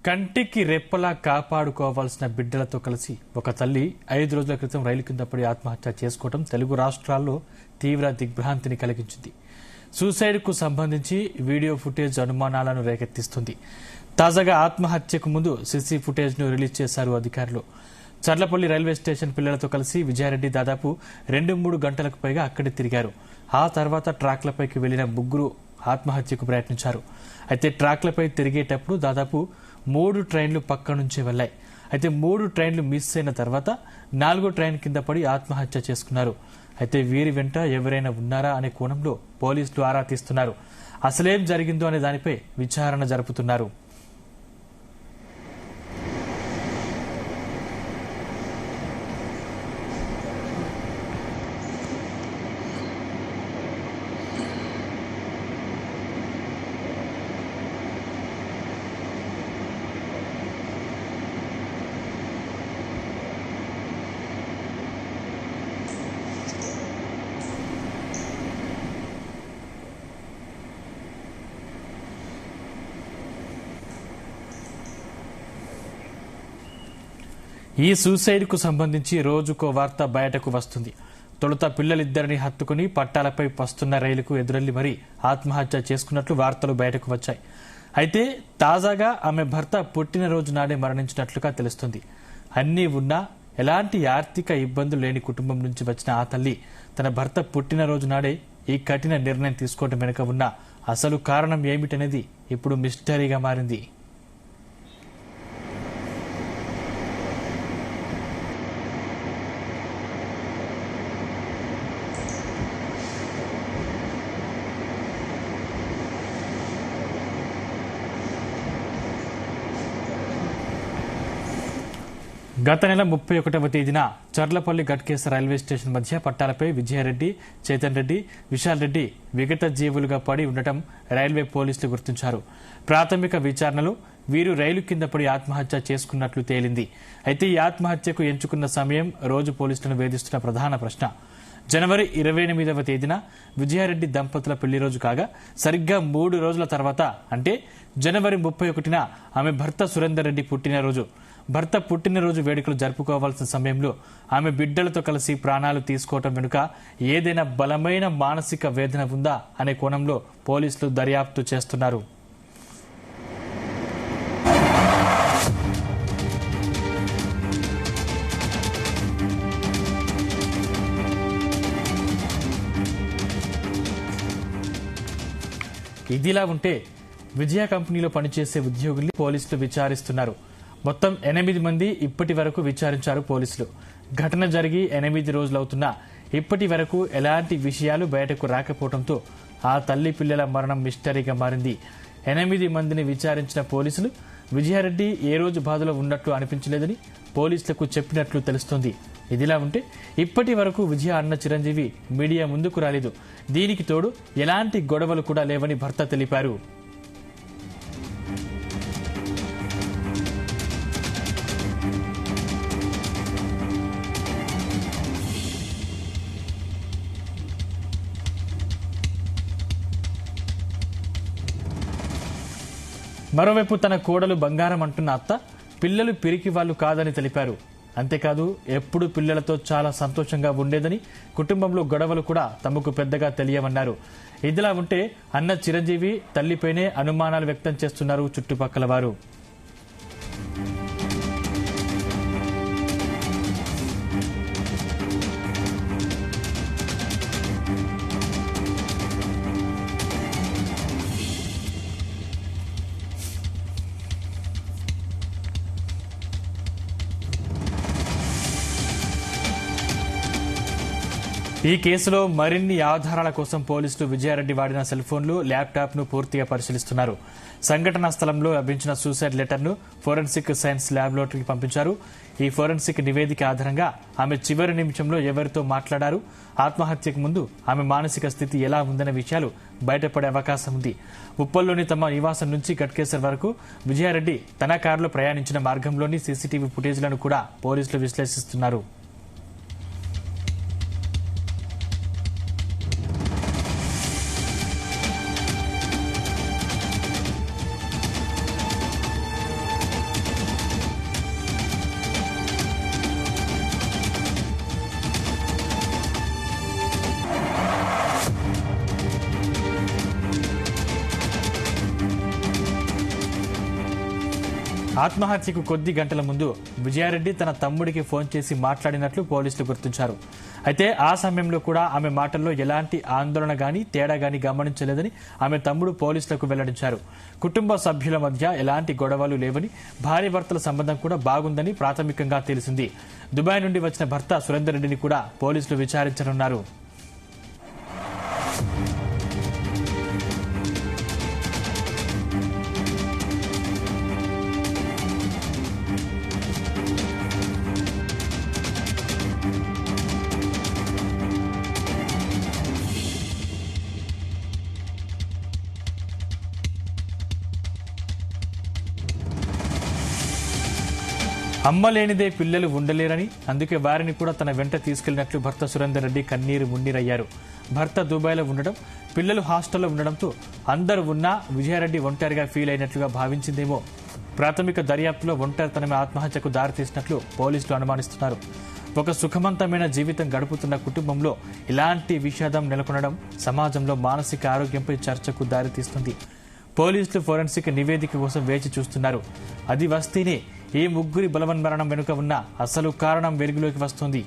కంటికి రెప్పలా కాపాడుకోవాల్సిన బిడ్డలతో కలిసి ఒక తల్లి 5 రోజుల క్రితం రైలు కింద పడి ఆత్మహత్య చేసుకోవడం తెలుగు రాష్ట్రాల్లో తీవ్ర దిగ్భ్రాంతిని కలిగించింది. సూసైడ్కు సంబంధించి వీడియో ఫుటేజ్ అనుమానాలను రేకెత్తిస్తుంది. తాజాగా ఆత్మహత్యకు ముందు సీసీ ఫుటేజ్ను రిలీజ్ చేశారు అధికారులు. చర్లపల్లి రైల్వే స్టేషన్ పిల్లలతో కలిసి విజయారెడ్డి దాదాపు 2-3 గంటలకు పైగా అక్కడే తిరిగారు. ఆ తర్వాత ట్రాక్లపైకి వెళ్లిన ముగ్గురు ఆత్మహత్యకు ప్రయత్నించారు. అయితే ట్రాక్లపై తిరిగేటప్పుడు దాదాపు 3 ట్రైన్లు పక్క నుంచే వెళ్లాయి. అయితే 3 ట్రైన్లు మిస్ అయిన తర్వాత 4వ ట్రైన్ కింద పడి ఆత్మహత్య చేసుకున్నారు. అయితే వీరి వెంట ఎవరైనా ఉన్నారా అనే కోణంలో పోలీసులు ఆరా తీస్తున్నారు. అసలేం జరిగిందో అనే దానిపై విచారణ జరుపుతున్నారు. ఈ సూసైడ్ కు సంబంధించి రోజుకో వార్త బయటకు వస్తుంది. తొలుత పిల్లలిద్దరిని హత్తుకుని పట్టాలపై వస్తున్న రైలుకు ఎదురెళ్లి మరీ ఆత్మహత్య చేసుకున్నట్లు వార్తలు బయటకు వచ్చాయి. అయితే తాజాగా ఆమె భర్త పుట్టినరోజు నాడే మరణించినట్లుగా తెలుస్తుంది. అన్నీ ఉన్నా ఎలాంటి ఆర్థిక ఇబ్బందులు లేని కుటుంబం నుంచి వచ్చిన ఆ తల్లి తన భర్త పుట్టినరోజు నాడే ఈ కఠిన నిర్ణయం తీసుకోవడం వెనుక ఉన్న అసలు కారణం ఏమిటనేది ఇప్పుడు మిస్టరీగా మారింది. గత నెల 31వ తేదీన చర్లపల్లి గట్కేసర్ రైల్వే స్టేషన్ మధ్య పట్టాలపై విజయారెడ్డి, చైతన్ రెడ్డి, విశాల్ రెడ్డి విగత జీవులుగా పడి ఉండటం రైల్వే పోలీసులు గుర్తించారు. ప్రాథమిక విచారణలో వీరు రైలు కింద పడి ఆత్మహత్య చేసుకున్నట్లు తేలింది. అయితే ఈ ఆత్మహత్యకు ఎంచుకున్న సమయం రోజు పోలీసులను వేధిస్తున్న ప్రధాన ప్రశ్న. జనవరి 28వ తేదీన విజయారెడ్డి దంపతుల పెళ్లి రోజు కాగా సరిగ్గా 3 రోజుల తర్వాత అంటే జనవరి 31న ఆమె భర్త సురేందర్ రెడ్డి పుట్టినరోజు. భర్త పుట్టినరోజు వేడుకలు జరుపుకోవాల్సిన సమయంలో ఆమె బిడ్డలతో కలిసి ప్రాణాలు తీసుకోవటం వెనుక ఏదైనా బలమైన మానసిక వేదన ఉందా అనే కోణంలో పోలీసులు దర్యాప్తు చేస్తున్నారు. ఇదిలా ఉంటే విజయ కంపెనీలో పనిచేసే ఉద్యోగుల్ని పోలీసులు విచారిస్తున్నారు. మొత్తం 8 మంది ఇప్పటి వరకు విచారించారు పోలీసులు. ఘటన జరిగి 8 రోజులవుతున్నా ఇప్పటి వరకు ఎలాంటి విషయాలు బయటకు రాకపోవడంతో ఆ తల్లి పిల్లల మరణం మిస్టరీగా మారింది. 8 మందిని విచారించిన పోలీసులు విజయారెడ్డి ఏ రోజు బాధలో ఉన్నట్లు అనిపించలేదని పోలీసులకు చెప్పినట్లు తెలుస్తోంది. ఇదిలా ఉంటే ఇప్పటి వరకు విజయ అన్న చిరంజీవి మీడియా ముందుకు రాలేదు. దీనికి తోడు ఎలాంటి గొడవలు కూడా లేవని భర్త తెలిపారు. మరోవైపు తన కోడలు బంగారం అంటున్న అత్త పిల్లలు పిరికి వాళ్లు కాదని తెలిపారు. అంతేకాదు ఎప్పుడు పిల్లలతో చాలా సంతోషంగా ఉండేదని, కుటుంబంలో గొడవలు కూడా తమకు పెద్దగా తెలియవన్నారు. ఇదిలా ఉంటే అన్న చిరంజీవి తల్లిపైనే అనుమానాలు వ్యక్తం చేస్తున్నారు చుట్టుపక్కల వారు. ఈ కేసులో మరిన్ని ఆధారాల కోసం పోలీసులు విజయారెడ్డి వాడిన సెల్ ఫోన్లు, ల్యాప్టాప్ ను పూర్తిగా పరిశీలిస్తున్నారు. సంఘటనా స్థలంలో లభించిన సూసైడ్ లెటర్ ను ఫోరెన్సిక్ సైన్స్ ల్యాబొరేటరీకి పంపించారు. ఈ ఫోరెన్సిక్ నివేదిక ఆధారంగా ఆమె చివరి నిమిషంలో ఎవరితో మాట్లాడారు, ఆత్మహత్యకు ముందు ఆమె మానసిక స్థితి ఎలా ఉందనే విషయాలు బయటపడే అవకాశం ఉంది. ఉప్పల్లోని తమ నివాసం నుంచి గట్కేసర్ వరకు విజయారెడ్డి తన కారులో ప్రయాణించిన మార్గంలోని సీసీటీవీ ఫుటేజ్లను కూడా పోలీసులు విశ్లేషిస్తున్నారు. ఆత్మహత్యకు కొద్ది గంటల ముందు విజయారెడ్డి తన తమ్ముడికి ఫోన్ చేసి మాట్లాడినట్లు పోలీసులు గుర్తించారు. అయితే ఆ సమయంలో కూడా ఆమె మాటల్లో ఎలాంటి ఆందోళన గానీ తేడా గానీ గమనించలేదని ఆమె తమ్ముడు పోలీసులకు వెల్లడించారు. కుటుంబ సభ్యుల మధ్య ఎలాంటి గొడవలు లేవని, భార్యాభర్తల సంబంధం కూడా బాగుందని ప్రాథమికంగా తెలిసింది. దుబాయ్ నుండి వచ్చిన భర్త సురేందర్ రెడ్డిని కూడా పోలీసులు విచారించనున్నారు. అమ్మ లేనిదే పిల్లలు ఉండలేరని, అందుకే వారిని కూడా తన వెంట తీసుకెళ్లినట్లు భర్త సురేందర్ రెడ్డి కన్నీరు మున్నీరయ్యారు. భర్త దుబాయ్లో ఉండడం, పిల్లలు హాస్టల్లో ఉండడంతో అందరూ ఉన్నా విజయారెడ్డి ఒంటరిగా ఫీల్ అయినట్లుగా భావించిందేమో. ప్రాథమిక దర్యాప్తులో ఒంటరితనమే ఆత్మహత్యకు దారితీసినట్లు పోలీసులు అనుమానిస్తున్నారు. ఒక సుఖవంతమైన జీవితం గడుపుతున్న కుటుంబంలో ఇలాంటి విషాదం నెలకొనడం సమాజంలో మానసిక ఆరోగ్యంపై చర్చకు దారితీస్తుంది. పోలీసులు ఫోరెన్సిక్ నివేదిక కోసం వేచి చూస్తున్నారు. అది వస్తేనే ఈ ముగ్గురి బలవన్మరణం వెనుక ఉన్న అసలు కారణం వెలుగులోకి వస్తుంది.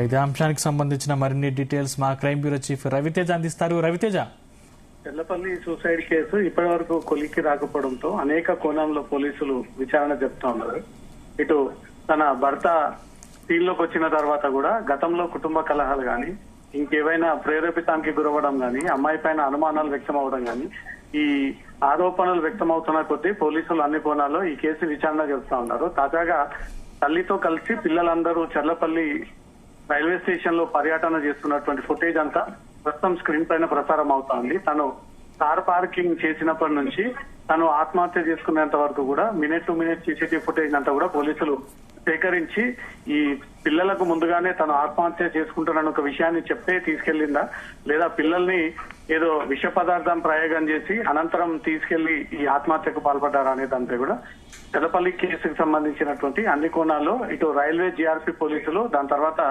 ఇదే అంశానికి సంబంధించిన మరిన్ని డీటెయిల్స్ మా క్రైమ్ బ్యూరో చీఫ్ రవితేజ అందిస్తారు. రవితేజ, చెర్లపల్లి సూసైడ్ కేసు ఇప్పటి వరకు కొలిక్కి రాకపోవడంతో అనేక కోణంలో పోలీసులు విచారణ జరుపుతా ఉన్నారు. ఇటు తన భర్త సీన్లోకి వచ్చిన తర్వాత కూడా గతంలో కుటుంబ కలహాలు గాని, ఇంకేవైనా ప్రేరేపితానికి గురవడం గాని, అమ్మాయి పైన అనుమానాలు వ్యక్తం అవడం గాని, ఈ ఆరోపణలు వ్యక్తమవుతున్న కొద్దీ పోలీసులు అన్ని కోణాల్లో ఈ కేసు విచారణ జరుపుతా ఉన్నారు. తాజాగా తల్లితో కలిసి పిల్లలందరూ చెర్లపల్లి రైల్వే స్టేషన్ లో పర్యటన చేస్తున్నటువంటి ఫుటేజ్ అంతా ప్రస్తుతం స్క్రీన్ పైన ప్రసారం అవుతా ఉంది. తను కార్ పార్కింగ్ చేసినప్పటి నుంచి తను ఆత్మహత్య చేసుకునేంత వరకు కూడా minute to minute CCTV footage అంతా కూడా పోలీసులు సేకరించి ఈ పిల్లలకు ముందుగానే తను ఆత్మహత్య చేసుకుంటున్న ఒక విషయాన్ని చెప్పే తీసుకెళ్లిందా, లేదా పిల్లల్ని ఏదో విష పదార్థం ప్రయోగం చేసి అనంతరం తీసుకెళ్లి ఈ ఆత్మహత్యకు పాల్పడ్డారా అనే దానిపై కూడా చెర్లపల్లి కేసుకు సంబంధించినటువంటి అన్ని కోణాల్లో ఇటు రైల్వే జీఆర్పీ పోలీసులు, దాని తర్వాత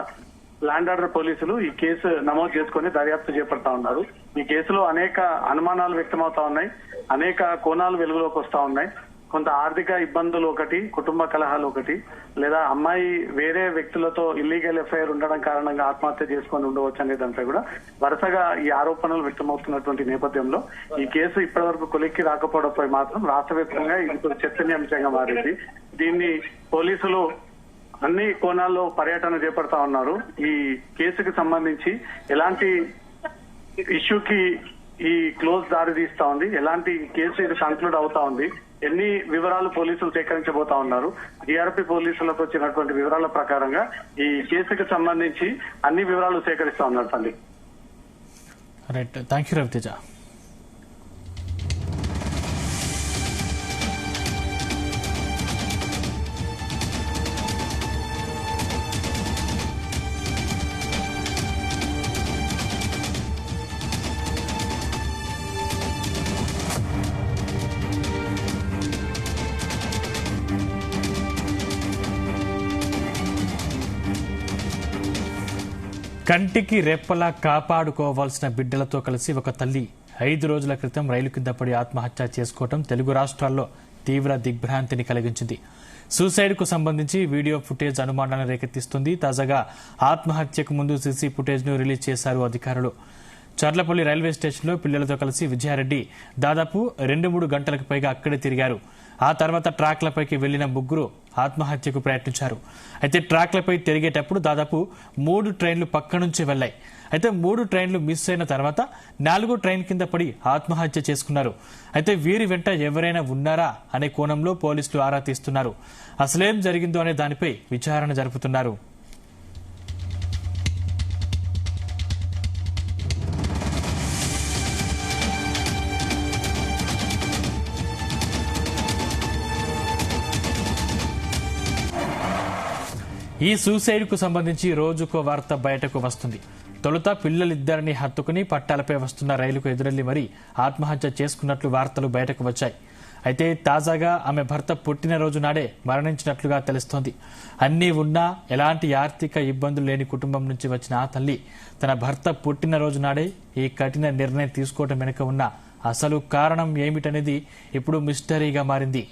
ల్యాండ్ ఆర్డర్ పోలీసులు ఈ కేసు నమోదు చేసుకుని దర్యాప్తు చేపడతా ఉన్నారు. ఈ కేసులో అనేక అనుమానాలు వ్యక్తమవుతా ఉన్నాయి, అనేక కోణాలు వెలుగులోకి వస్తా ఉన్నాయి. కొంత ఆర్థిక ఇబ్బందులు ఒకటి, కుటుంబ కలహాలు ఒకటి, లేదా అమ్మాయి వేరే వ్యక్తులతో ఇల్లీగల్ ఎఫ్ఐఆర్ ఉండడం కారణంగా ఆత్మహత్య చేసుకొని ఉండవచ్చు అనే దానిపై కూడా వరుసగా ఈ ఆరోపణలు వ్యక్తమవుతున్నటువంటి నేపథ్యంలో ఈ కేసు ఇప్పటి వరకు కొలిక్కి రాకపోవడంపై మాత్రం రాష్ట్ర వ్యాప్తంగా ఇది చర్చనీయాంశంగా మారింది. దీన్ని పోలీసులు అన్ని కోణాల్లో పర్యటన చేపడతా ఉన్నారు. ఈ కేసుకు సంబంధించి ఎలాంటి ఇష్యూకి ఈ క్లోజ్ దారి తీస్తా ఉంది, ఎలాంటి కేసు ఇది కంక్లూడ్ అవుతా ఉంది, ఎన్ని వివరాలు పోలీసులు సేకరించబోతా ఉన్నారు. జీఆర్పీ పోలీసులకు వచ్చినటువంటి వివరాల ప్రకారంగా ఈ కేసుకు సంబంధించి అన్ని వివరాలు సేకరిస్తా ఉన్నారు. తల్లి రైట్, థ్యాంక్ యూ రవితేజ. కంటికి రెప్పలా కాపాడుకోవాల్సిన బిడ్డలతో కలిసి ఒక తల్లి 5 రోజుల క్రితం రైలు కింద పడి ఆత్మహత్య చేసుకోవడం తెలుగు రాష్ట్రాల్లో తీవ్ర దిగ్భ్రాంతిని కలిగించింది. సూసైడ్ కు సంబంధించి వీడియో ఫుటేజ్ అనుమానాలను రేకెత్తిస్తుంది. తాజాగా ఆత్మహత్యకు ముందు సీసీ ఫుటేజ్ ను రిలీజ్ చేశారు అధికారులు. చర్లపల్లి రైల్వే స్టేషన్లో పిల్లలతో కలిసి విజయారెడ్డి దాదాపు 2-3 గంటలకు పైగా అక్కడే తిరిగారు. ఆ తర్వాత ట్రాక్లపైకి వెళ్లిన ముగ్గురు ఆత్మహత్యకు ప్రయత్నించారు. అయితే ట్రాక్లపై తిరిగేటప్పుడు దాదాపు 3 ట్రైన్లు పక్క నుంచి వెళ్లాయి. అయితే 3 ట్రైన్లు మిస్ అయిన తర్వాత 4వ ట్రైన్ కింద పడి ఆత్మహత్య చేసుకున్నారు. అయితే వీరి వెంట ఎవరైనా ఉన్నారా అనే కోణంలో పోలీసులు ఆరా తీస్తున్నారు. అసలేం జరిగిందో అనే దానిపై విచారణ జరుపుతున్నారు. ఈ సూసైడ్ కు సంబంధించి రోజుకో వార్త బయటకు వస్తుంది. తొలుత పిల్లలిద్దరిని హత్తుకుని పట్టాలపై వస్తున్న రైలుకు ఎదురెళ్లి మరీ ఆత్మహత్య చేసుకున్నట్లు వార్తలు బయటకు వచ్చాయి. అయితే తాజాగా ఆమె భర్త పుట్టినరోజు నాడే మరణించినట్లుగా తెలుస్తోంది. అన్నీ ఉన్నా ఎలాంటి ఆర్థిక ఇబ్బందులు లేని కుటుంబం నుంచి వచ్చిన ఆ తల్లి తన భర్త పుట్టినరోజు నాడే ఈ కఠిన నిర్ణయం తీసుకోవడం వెనుక ఉన్న అసలు కారణం ఏమిటనేది ఇప్పుడు మిస్టరీగా మారింది.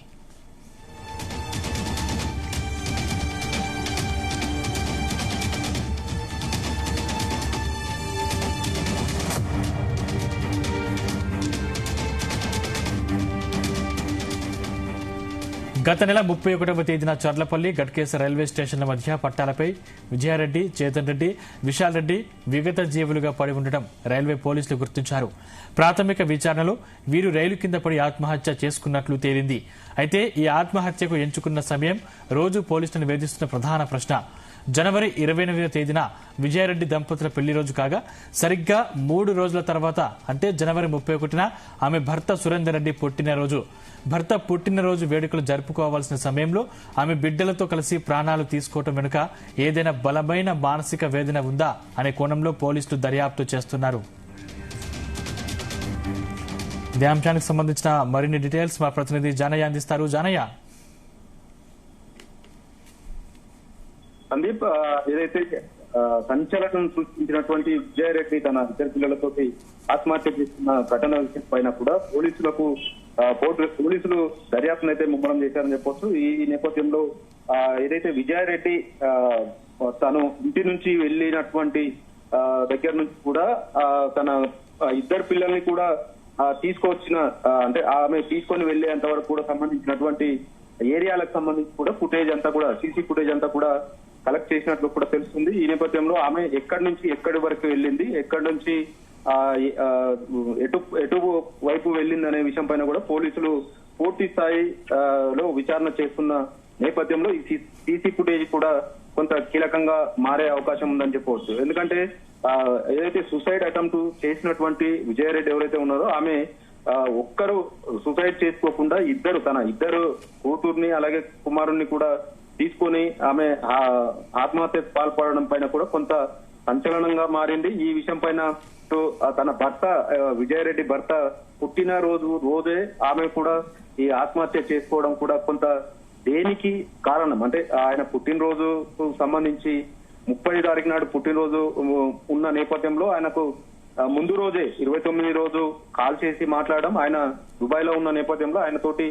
గత నెల 31వ తేదీన చర్లపల్లి గట్కేసర్ రైల్వే స్టేషన్ల మధ్య పట్టాలపై విజయారెడ్డి, చేతన్ రెడ్డి, విశాల్ రెడ్డి విగత జీవులుగా పడి ఉండడం రైల్వే పోలీసులు గుర్తించారు. ప్రాథమిక విచారణలో వీరు రైలు కింద పడి ఆత్మహత్య చేసుకున్నట్లు తేలింది. అయితే ఈ ఆత్మహత్యకు ఎంచుకున్న సమయం రోజు పోలీసులను వేధిస్తున్న ప్రధాన ప్రశ్న. జనవరి 28వ తేదీన విజయారెడ్డి దంపతుల పెళ్లి రోజు కాగా సరిగ్గా 3 రోజుల తర్వాత అంటే జనవరి 31న ఆమె భర్త సురేందర్ రెడ్డి పుట్టినరోజు. భర్త పుట్టినరోజు వేడుకలు జరుపుకోవాల్సిన సమయంలో ఆమె బిడ్డలతో కలిసి ప్రాణాలు తీసుకోవటం వెనుక ఏదైనా బలమైన మానసిక వేదన ఉందా అనే కోణంలో పోలీసులు దర్యాప్తు చేస్తున్నారు. ఇదే అంశానికి సంబంధించిన మరిన్ని డీటెయిల్స్ మా ప్రతినిధి జానయ్య అందిస్తారు. జానయ్య, సందీప్, ఏదైతే సంచలనం సృష్టించినటువంటి విజయారెడ్డి తన ఇద్దరు పిల్లలతోటి ఆత్మహత్య చేస్తున్న ఘటన పైన కూడా పోలీసులు దర్యాప్తును అయితే ముమ్మరం చేశారని చెప్పొచ్చు. ఈ నేపథ్యంలో ఏదైతే విజయారెడ్డి తను ఇంటి నుంచి వెళ్ళినటువంటి దగ్గర నుంచి కూడా తన ఇద్దరు పిల్లల్ని కూడా తీసుకొచ్చిన అంటే ఆమె తీసుకొని వెళ్లేంత వరకు కూడా సంబంధించినటువంటి ఏరియాలకు సంబంధించి కూడా ఫుటేజ్ అంతా కూడా సీసీ ఫుటేజ్ అంతా కూడా కలెక్ట్ చేసినట్లు కూడా తెలుస్తుంది. ఈ నేపథ్యంలో ఆమె ఎక్కడి నుంచి ఎక్కడి వరకు వెళ్ళింది, ఎక్కడి నుంచి ఎటు వైపు వెళ్ళింది అనే విషయం పైన కూడా పోలీసులు పూర్తి స్థాయిలో విచారణ చేస్తున్న నేపథ్యంలో ఈ సీసీ ఫుటేజ్ కూడా కొంత కీలకంగా మారే అవకాశం ఉందని చెప్పవచ్చు. ఎందుకంటే ఏదైతే సూసైడ్ అటెంప్ట్ చేసినటువంటి విజయారెడ్డి ఎవరైతే ఉన్నారో ఆమె ఒక్కరు సూసైడ్ చేసుకోకుండా తన ఇద్దరు కూతుర్ని అలాగే కుమారుణ్ణి కూడా తీసుకొని ఆమె ఆత్మహత్యకు పాల్పడడం పైన కూడా కొంత సంచలనంగా మారింది. ఈ విషయం పైన తన భర్త విజయారెడ్డి భర్త రోజే ఆమె కూడా ఈ ఆత్మహత్య చేసుకోవడం కూడా కొంత దేనికి కారణం అంటే ఆయన పుట్టినరోజుకు సంబంధించి 30 తారీఖు నాడు పుట్టినరోజు ఉన్న నేపథ్యంలో ఆయనకు ముందు రోజే 29 రోజు కాల్ చేసి మాట్లాడడం, ఆయన దుబాయ్ లో ఉన్న నేపథ్యంలో ఆయన తోటి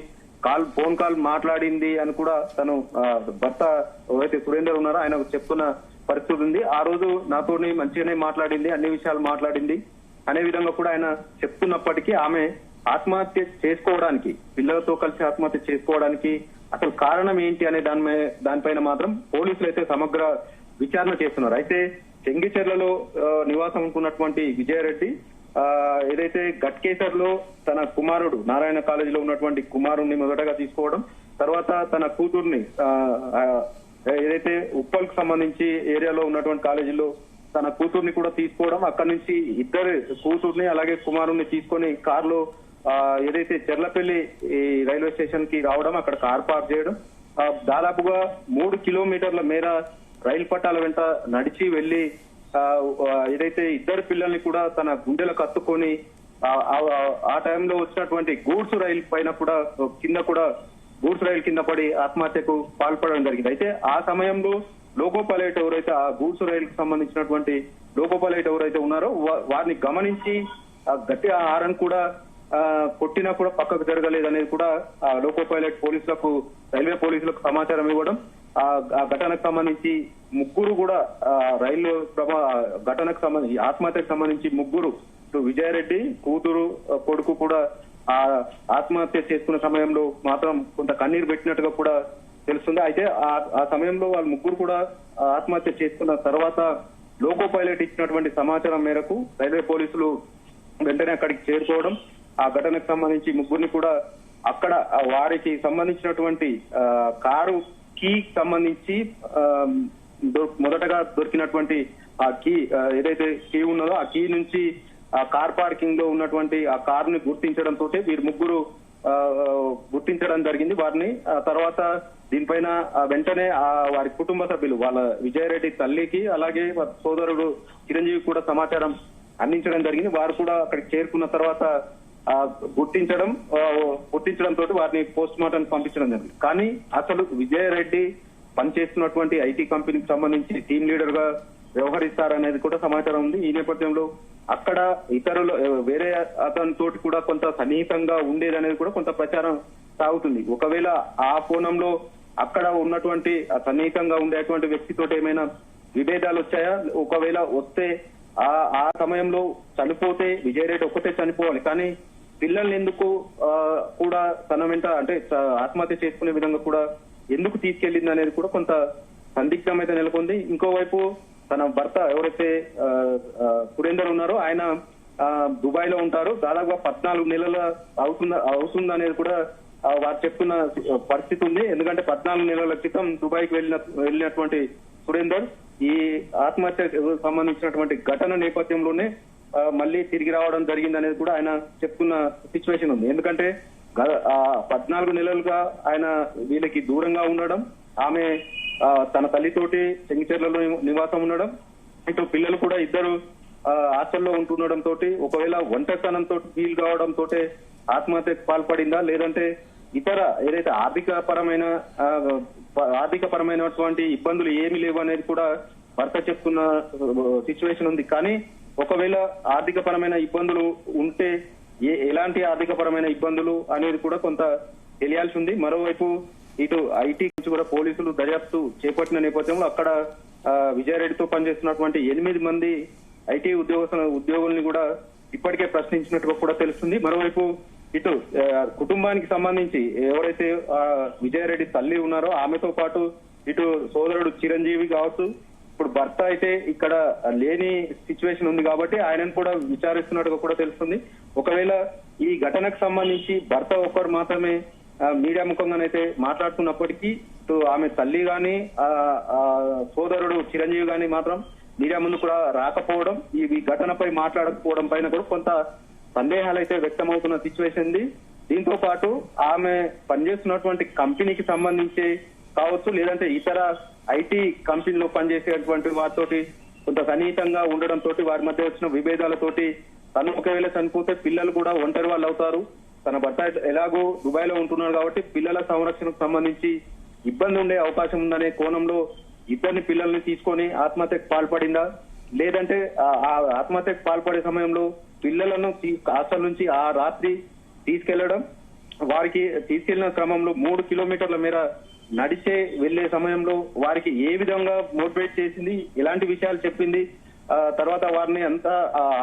ఫోన్ కాల్ మాట్లాడింది అని కూడా తను భర్త ఎవరైతే సురేందర్ ఉన్నారో ఆయన చెప్తున్న పరిస్థితి ఉంది. ఆ రోజు నాతో మంచిగానే మాట్లాడింది, అన్ని విషయాలు మాట్లాడింది అనే విధంగా కూడా ఆయన చెప్తున్నప్పటికీ ఆమె ఆత్మహత్య చేసుకోవడానికి, పిల్లలతో కలిసి ఆత్మహత్య చేసుకోవడానికి అసలు కారణం ఏంటి అనే దానిపైన మాత్రం పోలీసులు అయితే సమగ్ర విచారణ చేస్తున్నారు. అయితే చెంగిచెర్లలో నివాసం ఉంటున్నటువంటి విజయారెడ్డి ఏదైతే గట్కేసర్ లో తన కుమారుడు నారాయణ కాలేజీలో ఉన్నటువంటి కుమారుణ్ణి మొదటగా తీసుకోవడం, తర్వాత తన కూతుర్ని ఏదైతే ఉప్పల్ కు సంబంధించి ఏరియాలో ఉన్నటువంటి కాలేజీలో తన కూతుర్ని కూడా తీసుకోవడం, అక్కడి నుంచి ఇద్దరు కూతుర్ని అలాగే కుమారుణ్ణి తీసుకొని కారులో ఏదైతే చెర్లపల్లి రైల్వే స్టేషన్ కి రావడం, అక్కడ కార్ పార్క్ చేయడం, దాదాపుగా 3 కిలోమీటర్ల మేర రైలు పట్టాల వెంట నడిచి వెళ్లి ఏదైతే ఇద్దరు పిల్లల్ని కూడా తన గుండెలకు కత్తుకొని ఆ టైంలో వచ్చినటువంటి గూడ్స్ రైలు పైన కూడా గూడ్స్ రైలు కింద పడి ఆత్మహత్యకు పాల్పడడం జరిగింది. అయితే ఆ సమయంలో లోకో పైలట్ ఎవరైతే ఆ గూడ్స్ రైలుకు సంబంధించినటువంటి లోకో పైలట్ ఎవరైతే ఉన్నారో వారిని గమనించి గట్టిగా హారన్ కూడా కొట్టినా కూడా పక్కకు జరగలేదు అనేది కూడా లోకో పైలట్ పోలీసులకు రైల్వే పోలీసులకు సమాచారం ఇవ్వడం, ఆ ఘటనకు సంబంధించి ముగ్గురు కూడా రైలు ఘటనకు సంబంధించి ఆత్మహత్యకు సంబంధించి ముగ్గురు విజయారెడ్డి కూతురు కొడుకు కూడా ఆ ఆత్మహత్య చేసుకున్న సమయంలో మాత్రం కొంత కన్నీరు పెట్టినట్టుగా కూడా తెలుస్తుంది. అయితే ఆ సమయంలో వాళ్ళ ముగ్గురు కూడా ఆత్మహత్య చేసుకున్న తర్వాత లోకో పైలట్ ఇచ్చినటువంటి సమాచారం మేరకు రైల్వే పోలీసులు వెంటనే అక్కడికి చేరుకోవడం, ఆ ఘటనకు సంబంధించి ముగ్గురిని కూడా అక్కడ వారికి సంబంధించినటువంటి కారు కీ సంబంధించి మొదటగా దొరికినటువంటి ఆ కీ ఏదైతే కీ ఉన్నదో ఆ కీ నుంచి ఆ కార్ పార్కింగ్ లో ఉన్నటువంటి ఆ కార్ ని గుర్తించడంతో వీరు ముగ్గురు గుర్తించడం జరిగింది వారిని. తర్వాత దీనిపైన వెంటనే వారి కుటుంబ సభ్యులు వాళ్ళ విజయారెడ్డి తల్లికి అలాగే సోదరుడు చిరంజీవి కూడా సమాచారం అందించడం జరిగింది. వారు కూడా అక్కడికి చేరుకున్న తర్వాత గుర్తించడంతో వారిని పోస్ట్ మార్టం పంపించడం జరిగింది. కానీ అసలు విజయారెడ్డి పనిచేస్తున్నటువంటి ఐటీ కంపెనీకి సంబంధించి టీమ్ లీడర్ గా వ్యవహరిస్తారనేది కూడా సమాచారం ఉంది. ఈ నేపథ్యంలో అక్కడ ఇతరులు వేరే అతని తోటి కూడా కొంత సన్నిహితంగా ఉండేదనేది కూడా కొంత ప్రచారం సాగుతుంది. ఒకవేళ ఆ కోణంలో అక్కడ ఉన్నటువంటి సన్నిహితంగా ఉండేటువంటి వ్యక్తితో ఏమైనా విభేదాలు వచ్చాయా? ఒకవేళ వస్తే ఆ సమయంలో చనిపోతే విజయరెడ్డి ఒక్కటే చనిపోవాలి, కానీ పిల్లల్ని ఎందుకు కూడా తన వెంట అంటే ఆత్మహత్య చేసుకునే విధంగా కూడా ఎందుకు తీసుకెళ్లింది అనేది కూడా కొంత సందిగ్ధం అయితే నెలకొంది. ఇంకోవైపు తన భర్త ఎవరైతే సురేందర్ ఉన్నారో ఆయన దుబాయ్ లో ఉంటారు. దాదాపుగా 14 నెలల అవుతుంది అనేది కూడా వారు చెప్తున్న పరిస్థితి ఉంది. ఎందుకంటే 14 నెలల క్రితం దుబాయ్ కి వెళ్ళినటువంటి సురేందర్ ఈ ఆత్మహత్యకు సంబంధించినటువంటి ఘటన నేపథ్యంలోనే మళ్ళీ తిరిగి రావడం జరిగింది అనేది కూడా ఆయన చెప్తున్న సిచ్యువేషన్ ఉంది. ఎందుకంటే 14 నెలలుగా ఆయన వీళ్ళకి దూరంగా ఉండడం, ఆమె తన తల్లితోటి చెంగిచెర్లలో నివాసం ఉండడం, ఇటు పిల్లలు కూడా ఇద్దరు హాస్టల్లో ఉంటుండడం తోటి ఒకవేళ ఒంటరితనంతో ఫీల్ కావడం తోటే ఆత్మహత్యకు పాల్పడిందా, లేదంటే ఇతర ఏదైతే ఆర్థిక పరమైనటువంటి ఇబ్బందులు ఏమీ లేవు అనేది కూడా భర్త చెప్తున్న సిచ్యువేషన్ ఉంది. కానీ ఒకవేళ ఆర్థిక పరమైన ఇబ్బందులు ఉంటే ఎలాంటి ఆర్థిక పరమైన ఇబ్బందులు అనేది కూడా కొంత తెలియాల్సి ఉంది. మరోవైపు ఇటు ఐటీ నుంచి కూడా పోలీసులు దర్యాప్తు చేపట్టిన నేపథ్యంలో అక్కడ విజయారెడ్డితో పనిచేస్తున్నటువంటి 8 మంది ఐటీ ఉద్యోగుల్ని కూడా ఇప్పటికే ప్రశ్నించినట్టుగా కూడా తెలుస్తుంది. మరోవైపు ఇటు కుటుంబానికి సంబంధించి ఎవరైతే విజయారెడ్డి తల్లి ఉన్నారో ఆమెతో పాటు ఇటు సోదరుడు చిరంజీవి కావచ్చు, ఇప్పుడు భర్త అయితే ఇక్కడ లేని సిచ్యువేషన్ ఉంది కాబట్టి ఆయనను కూడా విచారిస్తున్నట్టుగా కూడా తెలుస్తుంది. ఒకవేళ ఈ ఘటనకు సంబంధించి భర్త ఒక్కరు మాత్రమే మీడియా ముఖంగానైతే మాట్లాడుతున్నప్పటికీ ఇటు ఆమె తల్లి గాని సోదరుడు చిరంజీవి గాని మాత్రం మీడియా ముందు కూడా రాకపోవడం, ఈ ఘటనపై మాట్లాడకపోవడం పైన కూడా కొంత సందేహాలు అయితే వ్యక్తమవుతున్న సిచ్యువేషన్ ఉంది. దీంతో పాటు ఆమె పనిచేస్తున్నటువంటి కంపెనీకి సంబంధించి కావచ్చు, లేదంటే ఇతర ఐటీ కంపెనీలో పనిచేసేటువంటి వారితోటి కొంత సన్నిహితంగా ఉండడంతో వారి మధ్య వచ్చిన విభేదాలతోటి తను ఒకవేళ చనిపోతే పిల్లలు కూడా ఒంటరి వాళ్ళు అవుతారు. తన భర్త ఎలాగో దుబాయ్ లో ఉంటున్నారు కాబట్టి పిల్లల సంరక్షణకు సంబంధించి ఇబ్బంది ఉండే అవకాశం ఉందనే కోణంలో ఇద్దరిని పిల్లల్ని తీసుకొని ఆత్మహత్యకు పాల్పడిందా, లేదంటే ఆత్మహత్యకు పాల్పడే సమయంలో పిల్లలను హాస్టల్ నుంచి ఆ రాత్రి తీసుకెళ్లడం, వారికి తీసుకెళ్లిన క్రమంలో 3 కిలోమీటర్ల మేర నడిచే వెళ్లే సమయంలో వారికి ఏ విధంగా మోటివేట్ చేసింది, ఎలాంటి విషయాలు చెప్పింది, తర్వాత వారిని అంతా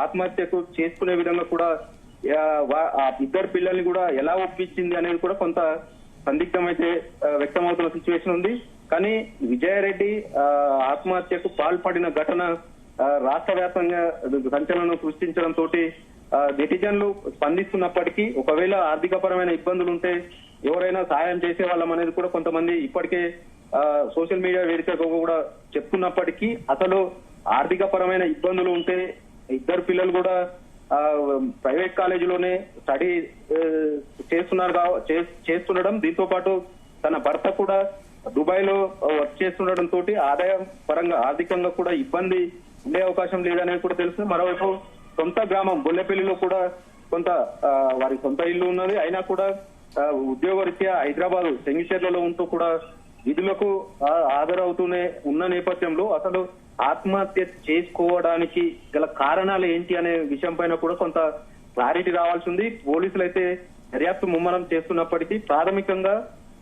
ఆత్మహత్యకు చేసుకునే విధంగా కూడా ఆ ఇద్దరు పిల్లల్ని కూడా ఎలా ఒప్పించింది అనేది కూడా కొంత సందిగ్ధం అయితే వ్యక్తమవుతున్న సిచ్యువేషన్ ఉంది. కానీ విజయారెడ్డి ఆత్మహత్యకు పాల్పడిన ఘటన రాష్ట్ర వ్యాప్తంగా సంచలనం సృష్టించడం తోటి నెటిజన్లు స్పందిస్తున్నప్పటికీ ఒకవేళ ఆర్థిక పరమైన ఇబ్బందులు ఉంటే ఎవరైనా సాయం చేసే వాళ్ళం అనేది కూడా కొంతమంది ఇప్పటికే సోషల్ మీడియా వేదికగా కూడా చెప్తున్నప్పటికీ అసలు ఆర్థిక పరమైన ఇబ్బందులు ఉంటే ఇద్దరు పిల్లలు కూడా ప్రైవేట్ కాలేజీలోనే స్టడీ చేస్తుండడం, దీంతో పాటు తన భర్త కూడా దుబాయ్ లో వర్క్ చేస్తుండడం తోటి ఆదాయం పరంగా ఆర్థికంగా కూడా ఇబ్బంది ఉండే అవకాశం లేదనేది కూడా తెలుస్తుంది. మరోవైపు సొంత గ్రామం బొల్లెపల్లిలో కూడా కొంత వారి సొంత ఇల్లు ఉన్నది, అయినా కూడా ఉద్యోగరీత్యా హైదరాబాద్ చెంగిచెర్లలో ఉంటూ కూడా విధులకు హాజరవుతూనే ఉన్న నేపథ్యంలో అసలు ఆత్మహత్య చేసుకోవడానికి గల కారణాలు ఏంటి అనే విషయం పైన కూడా కొంత క్లారిటీ రావాల్సి ఉంది. పోలీసులు అయితే దర్యాప్తు ముమ్మరం చేస్తున్నప్పటికీ ప్రాథమికంగా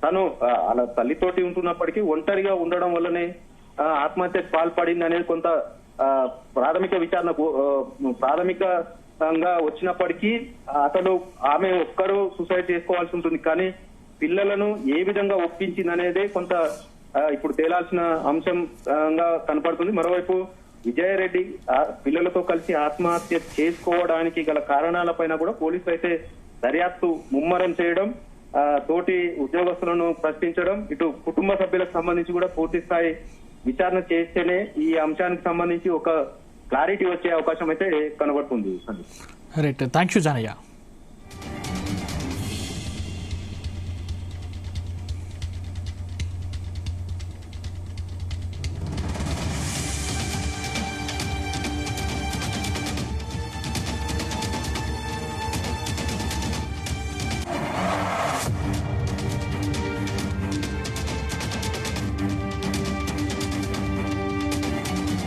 తను అలా తల్లితోటి ఉంటున్నప్పటికీ ఒంటరిగా ఉండడం వల్లనే ఆత్మహత్యకు పాల్పడింది అనేది కొంత ప్రాథమికంగా వచ్చినప్పటికీ అసలు ఆమె ఒక్కరు సూసైడ్ చేసుకోవాల్సి ఉంటుంది, కానీ పిల్లలను ఏ విధంగా ఒప్పించింది అనేదే కొంత ఇప్పుడు తేలాల్సిన అంశంగా కనపడుతుంది. మరోవైపు విజయారెడ్డి పిల్లలతో కలిసి ఆత్మహత్య చేసుకోవడానికి గల కారణాలపైన కూడా పోలీసులు అయితే దర్యాప్తు ముమ్మరం చేయడం, తోటి ఉద్యోగస్తులను ప్రశ్నించడం, ఇటు కుటుంబ సభ్యులకు సంబంధించి కూడా పూర్తి స్థాయి విచారణ చేస్తేనే ఈ అంశానికి సంబంధించి ఒక క్లారిటీ వచ్చే అవకాశం అయితే కనబడుతుంది. Right, thank you Janaiah.